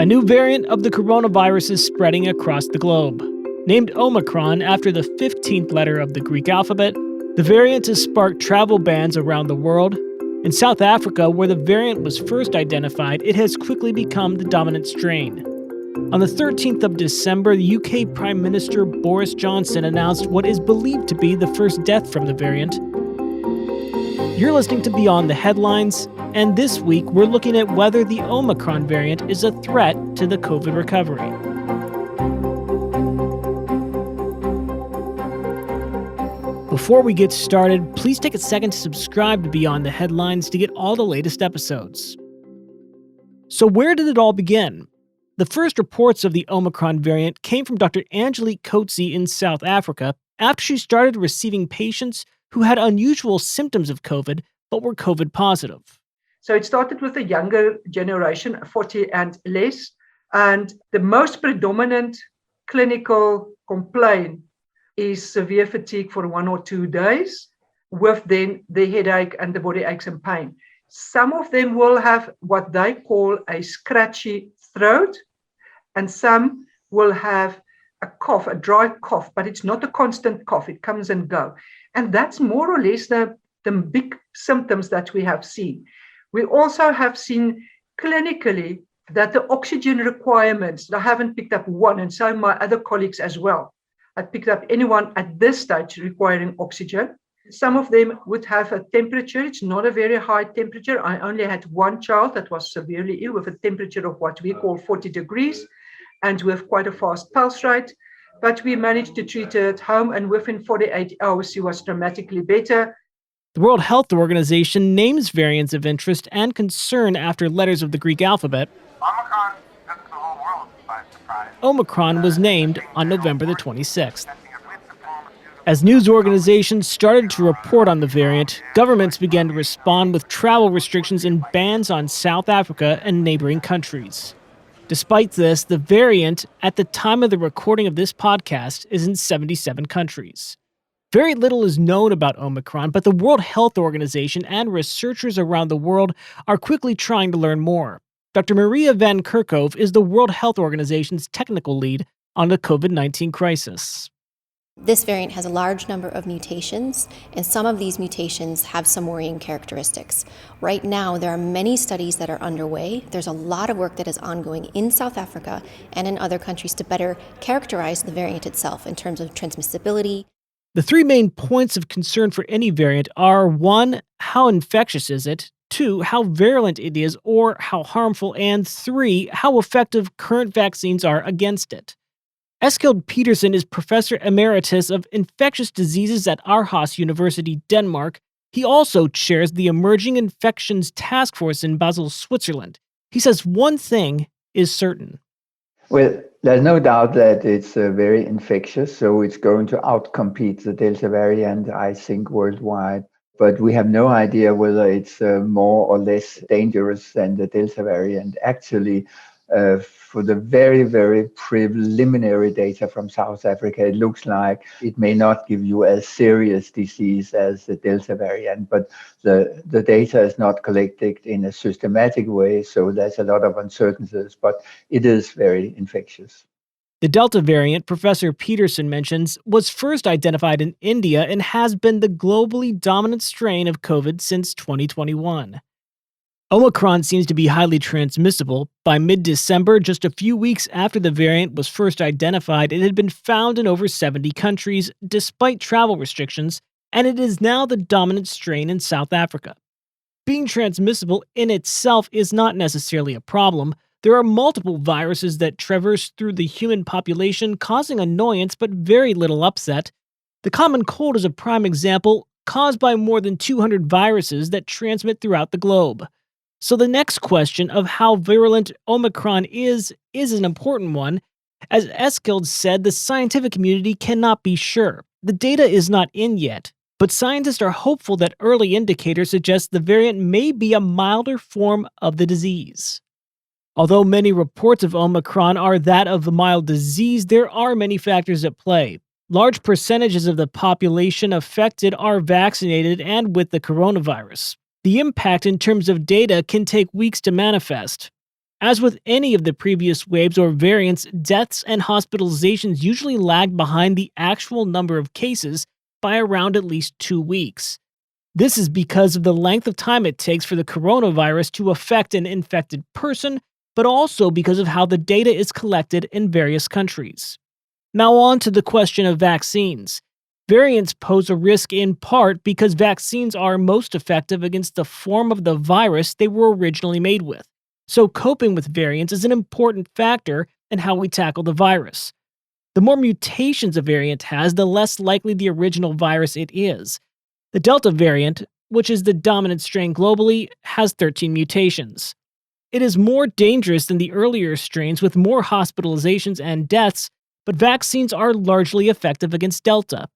A new variant of the coronavirus is spreading across the globe. Named Omicron after the 15th letter of the Greek alphabet, the variant has sparked travel bans around the world. In South Africa, where the variant was first identified, it has quickly become the dominant strain. On the 13th of December, the UK Prime Minister Boris Johnson announced what is believed to be the first death from the variant. You're listening to Beyond the Headlines, and this week we're looking at whether the Omicron variant is a threat to the COVID recovery. Before we get started, please take a second to subscribe to Beyond the Headlines to get all the latest episodes. So where did it all begin? The first reports of the Omicron variant came from Dr. Angelique Coetzee in South Africa after she started receiving patients who had unusual symptoms of COVID but were COVID positive. So it started with the younger generation, 40 and less, and the most predominant clinical complaint is severe fatigue for 1 or 2 days, with then the headache and the body aches and pain. Some of them will have what they call a scratchy throat, and some will have a cough, a dry cough, but it's not a constant cough. It comes and goes. And that's more or less the big symptoms that we have seen. We also have seen clinically that the oxygen requirements, I haven't picked up one, and so my other colleagues as well. I picked up anyone at this stage requiring oxygen. Some of them would have a temperature. It's not a very high temperature. I only had one child that was severely ill with a temperature of what we call 40 degrees and with quite a fast pulse rate. But we managed to treat her at home, and within 48 hours, she was dramatically better. The World Health Organization names variants of interest and concern after letters of the Greek alphabet. Omicron took the whole world by surprise. Omicron was named on November the 26th. As news organizations started to report on the variant, governments began to respond with travel restrictions and bans on South Africa and neighboring countries. Despite this, the variant, at the time of the recording of this podcast, is in 77 countries. Very little is known about Omicron, but the World Health Organization and researchers around the world are quickly trying to learn more. Dr. Maria van Kerkhove is the World Health Organization's technical lead on the COVID-19 crisis. This variant has a large number of mutations, and some of these mutations have some worrying characteristics. Right now, there are many studies that are underway. There's a lot of work that is ongoing in South Africa and in other countries to better characterize the variant itself in terms of transmissibility. The three main points of concern for any variant are 1, how infectious is it? 2, how virulent it is or how harmful? And 3, how effective current vaccines are against it. Eskild Petersen is Professor Emeritus of Infectious Diseases at Aarhus University, Denmark. He also chairs the Emerging Infections Task Force in Basel, Switzerland. He says one thing is certain. Well, there's no doubt that it's very infectious, so it's going to outcompete the Delta variant, I think, worldwide. But we have no idea whether it's more or less dangerous than the Delta variant. Actually, for the very, very preliminary data from South Africa, it looks like it may not give you as serious disease as the Delta variant, but the data is not collected in a systematic way, so there's a lot of uncertainties, but it is very infectious. The Delta variant, Professor Petersen mentions, was first identified in India and has been the globally dominant strain of COVID since 2021. Omicron seems to be highly transmissible. By mid-December, just a few weeks after the variant was first identified, it had been found in over 70 countries, despite travel restrictions, and it is now the dominant strain in South Africa. Being transmissible in itself is not necessarily a problem. There are multiple viruses that traverse through the human population, causing annoyance but very little upset. The common cold is a prime example, caused by more than 200 viruses that transmit throughout the globe. So the next question of how virulent Omicron is an important one. As Eskild said, the scientific community cannot be sure. The data is not in yet, but scientists are hopeful that early indicators suggest the variant may be a milder form of the disease. Although many reports of Omicron are that of a mild disease, there are many factors at play. Large percentages of the population affected are vaccinated and with the coronavirus. The impact in terms of data can take weeks to manifest. As with any of the previous waves or variants, deaths and hospitalizations usually lag behind the actual number of cases by around at least 2 weeks. This is because of the length of time it takes for the coronavirus to affect an infected person, but also because of how the data is collected in various countries. Now on to the question of vaccines. Variants pose a risk in part because vaccines are most effective against the form of the virus they were originally made with. So coping with variants is an important factor in how we tackle the virus. The more mutations a variant has, the less likely the original virus it is. The Delta variant, which is the dominant strain globally, has 13 mutations. It is more dangerous than the earlier strains with more hospitalizations and deaths, but vaccines are largely effective against Delta.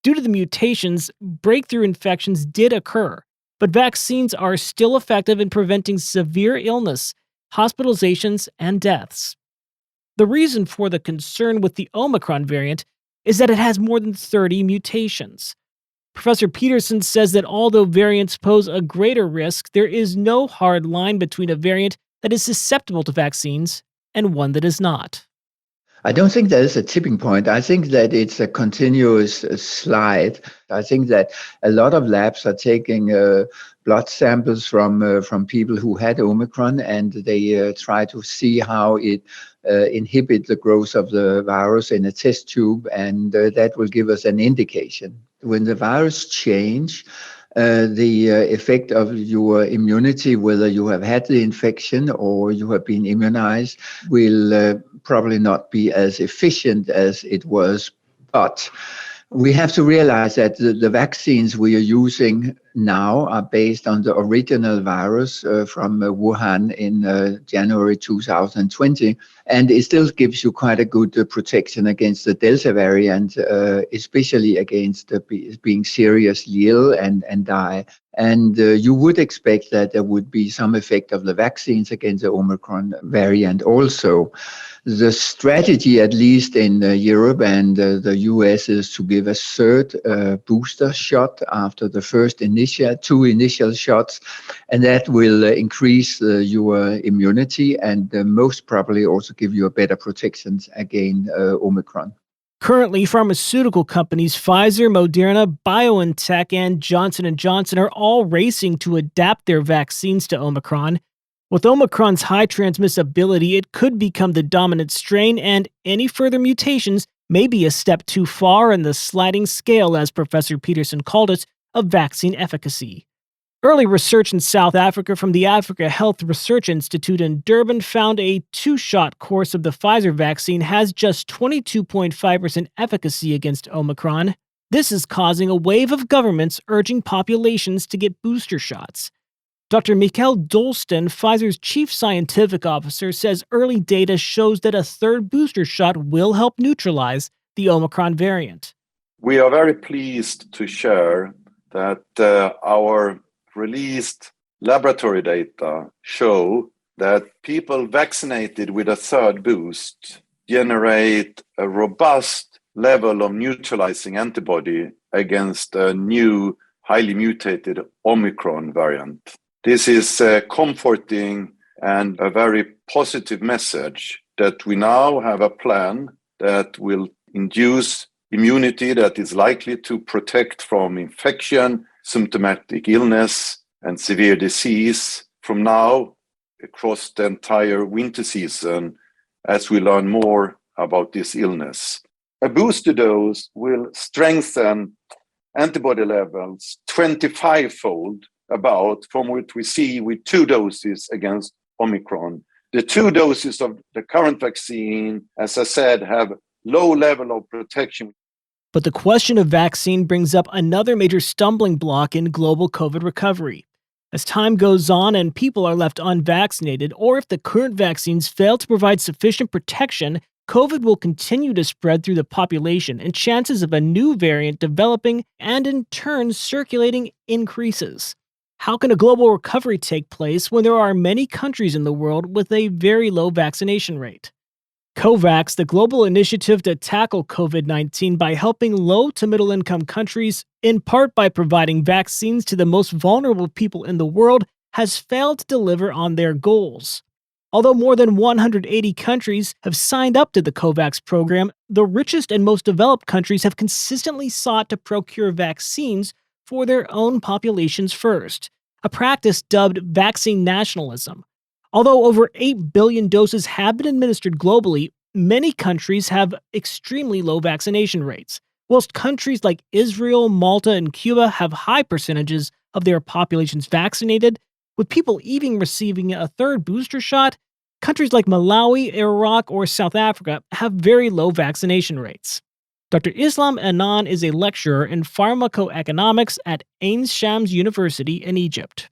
Due to the mutations, breakthrough infections did occur, but vaccines are still effective in preventing severe illness, hospitalizations, and deaths. The reason for the concern with the Omicron variant is that it has more than 30 mutations. Professor Peterson says that although variants pose a greater risk, there is no hard line between a variant that is susceptible to vaccines and one that is not. I don't think there is a tipping point. I think that it's a continuous slide. I think that a lot of labs are taking blood samples from people who had Omicron, and they try to see how it inhibits the growth of the virus in a test tube, and that will give us an indication. When the virus change, the effect of your immunity, whether you have had the infection or you have been immunized, will probably not be as efficient as it was. But we have to realize that the vaccines we are using now are based on the original virus from Wuhan in January 2020. And it still gives you quite a good protection against the Delta variant, especially against being seriously ill and die. And you would expect that there would be some effect of the vaccines against the Omicron variant also. The strategy, at least in Europe and the US, is to give a third booster shot after the first two initial shots, and that will increase your immunity and most probably also give you a better protection against Omicron. Currently, pharmaceutical companies Pfizer, Moderna, BioNTech, and Johnson & Johnson are all racing to adapt their vaccines to Omicron. With Omicron's high transmissibility, it could become the dominant strain, and any further mutations may be a step too far in the sliding scale, as Professor Peterson called it, of vaccine efficacy. Early research in South Africa from the Africa Health Research Institute in Durban found a 2-shot course of the Pfizer vaccine has just 22.5% efficacy against Omicron. This is causing a wave of governments urging populations to get booster shots. Dr. Mikael Dolsten, Pfizer's chief scientific officer, says early data shows that a third booster shot will help neutralize the Omicron variant. We are very pleased to share that our released laboratory data show that people vaccinated with a third boost generate a robust level of neutralizing antibody against a new, highly mutated Omicron variant. This is comforting and a very positive message that we now have a plan that will induce immunity that is likely to protect from infection, symptomatic illness, and severe disease from now across the entire winter season as we learn more about this illness. A booster dose will strengthen antibody levels 25-fold about from what we see with 2 doses against Omicron. The 2 doses of the current vaccine, as I said, have low level of protection. But the question of vaccine brings up another major stumbling block in global COVID recovery. As time goes on and people are left unvaccinated, or if the current vaccines fail to provide sufficient protection, COVID will continue to spread through the population, and chances of a new variant developing and in turn circulating increases. How can a global recovery take place when there are many countries in the world with a very low vaccination rate? COVAX, the global initiative to tackle COVID-19 by helping low to middle income countries, in part by providing vaccines to the most vulnerable people in the world, has failed to deliver on their goals. Although more than 180 countries have signed up to the COVAX program, the richest and most developed countries have consistently sought to procure vaccines for their own populations first, a practice dubbed vaccine nationalism. Although over 8 billion doses have been administered globally, many countries have extremely low vaccination rates, whilst countries like Israel, Malta, and Cuba have high percentages of their populations vaccinated, with people even receiving a third booster shot. Countries like Malawi, Iraq, or South Africa have very low vaccination rates. Dr. Islam Anan is a lecturer in pharmacoeconomics at Ain Shams University in Egypt.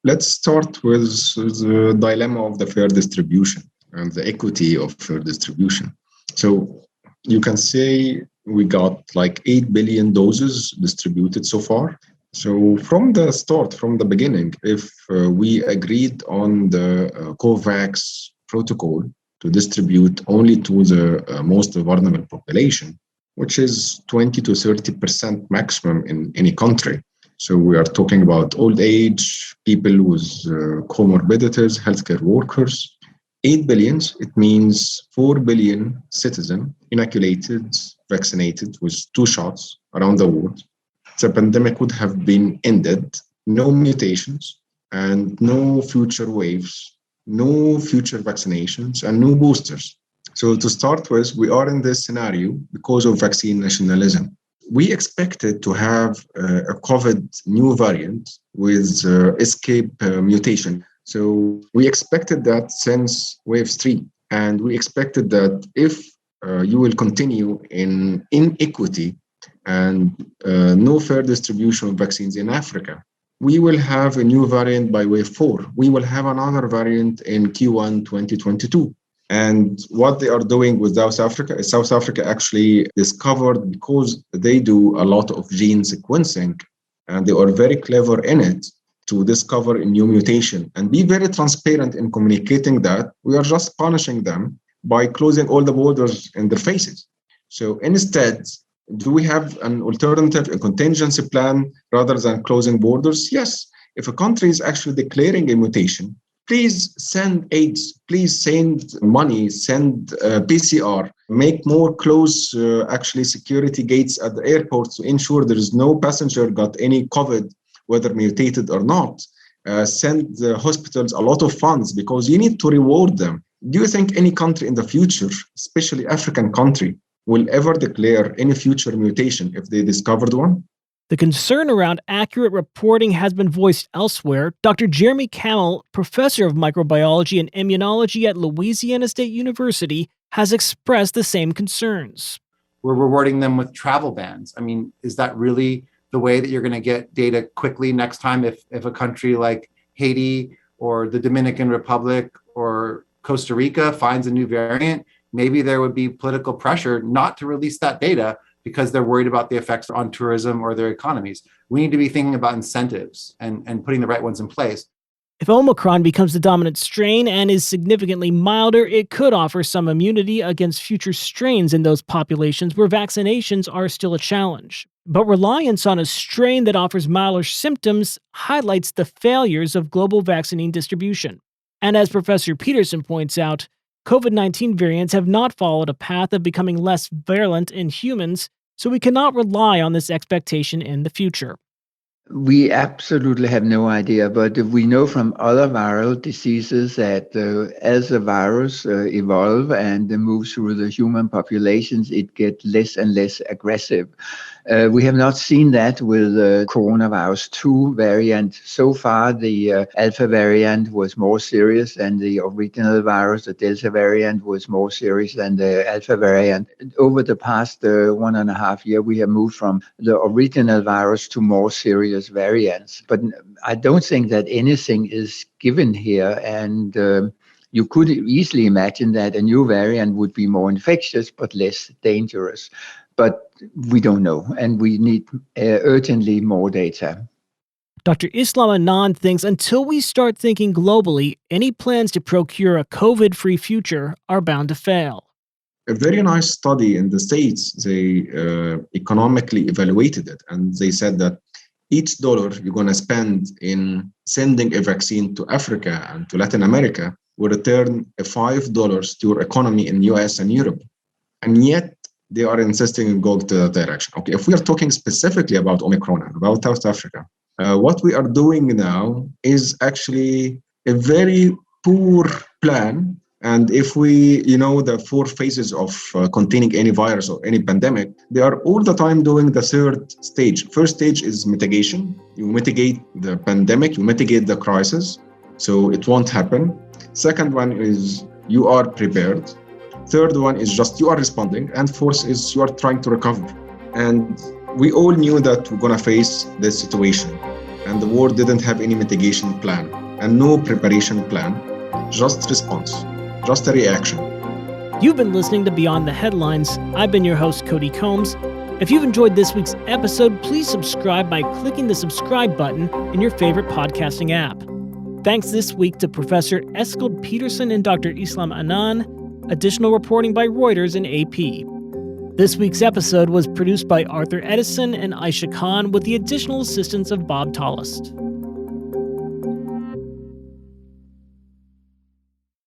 Let's start with the dilemma of the fair distribution and the equity of fair distribution. So you can say we got like 8 billion doses distributed so far. So from the start, from the beginning, if we agreed on the COVAX protocol to distribute only to the most vulnerable population, which is 20 to 30% maximum in any country. So we are talking about old age, people with comorbidities, healthcare workers. 8 billion, it means 4 billion citizens inoculated, vaccinated with 2 shots around the world. The pandemic would have been ended, no mutations and no future waves, no future vaccinations and no boosters. So to start with, we are in this scenario because of vaccine nationalism. We expected to have a COVID new variant with escape mutation. So we expected that since wave 3. And we expected that if you will continue in inequity and no fair distribution of vaccines in Africa, we will have a new variant by wave 4. We will have another variant in Q1 2022. And what they are doing with South Africa is South Africa actually discovered, because they do a lot of gene sequencing and they are very clever in it, to discover a new mutation and be very transparent in communicating that we are just punishing them by closing all the borders in their faces. So instead, do we have an alternative, a contingency plan rather than closing borders? Yes. If a country is actually declaring a mutation, please send aids, please send money, send PCR, make more close actually security gates at the airports to ensure there is no passenger got any COVID, whether mutated or not. Send the hospitals a lot of funds because you need to reward them. Do you think any country in the future, especially African country, will ever declare any future mutation if they discovered one? The concern around accurate reporting has been voiced elsewhere. Dr. Jeremy Camel, professor of microbiology and immunology at Louisiana State University, has expressed the same concerns. We're rewarding them with travel bans. I mean, is that really the way that you're going to get data quickly next time if a country like Haiti or the Dominican Republic or Costa Rica finds a new variant? Maybe there would be political pressure not to release that data because they're worried about the effects on tourism or their economies. We need to be thinking about incentives and putting the right ones in place. If Omicron becomes the dominant strain and is significantly milder, it could offer some immunity against future strains in those populations where vaccinations are still a challenge. But reliance on a strain that offers milder symptoms highlights the failures of global vaccine distribution. And as Professor Peterson points out, COVID-19 variants have not followed a path of becoming less virulent in humans, so we cannot rely on this expectation in the future. We absolutely have no idea, but we know from other viral diseases that as the virus evolve and moves through the human populations, it gets less and less aggressive. We have not seen that with the coronavirus 2 variant. So far, the alpha variant was more serious than the original virus. The delta variant was more serious than the alpha variant. Over the past 1.5 years, we have moved from the original virus to more serious variants. But I don't think that anything is given here. And you could easily imagine that a new variant would be more infectious but less dangerous. But we don't know, and we need urgently more data. Dr. Islam Anan thinks until we start thinking globally, any plans to procure a COVID-free future are bound to fail. A very nice study in the States, they economically evaluated it, and they said that each dollar you're going to spend in sending a vaccine to Africa and to Latin America will return $5 to your economy in US and Europe. And yet they are insisting in going to that direction. Okay, if we are talking specifically about Omicron, about South Africa, what we are doing now is actually a very poor plan. And if we, the 4 phases of containing any virus or any pandemic, they are all the time doing the 3rd stage. First stage is mitigation. You mitigate the pandemic, you mitigate the crisis, so it won't happen. Second one is you are prepared. Third one is just you are responding. And fourth is you are trying to recover. And we all knew that we're going to face this situation. And the world didn't have any mitigation plan and no preparation plan, just response. Just a reaction. You've been listening to Beyond the Headlines. I've been your host, Cody Combs. If you've enjoyed this week's episode, please subscribe by clicking the subscribe button in your favorite podcasting app. Thanks this week to Professor Eskil Peterson and Dr. Islam Anan. Additional reporting by Reuters and AP. This week's episode was produced by Arthur Edison and Aisha Khan with the additional assistance of Bob Tallest.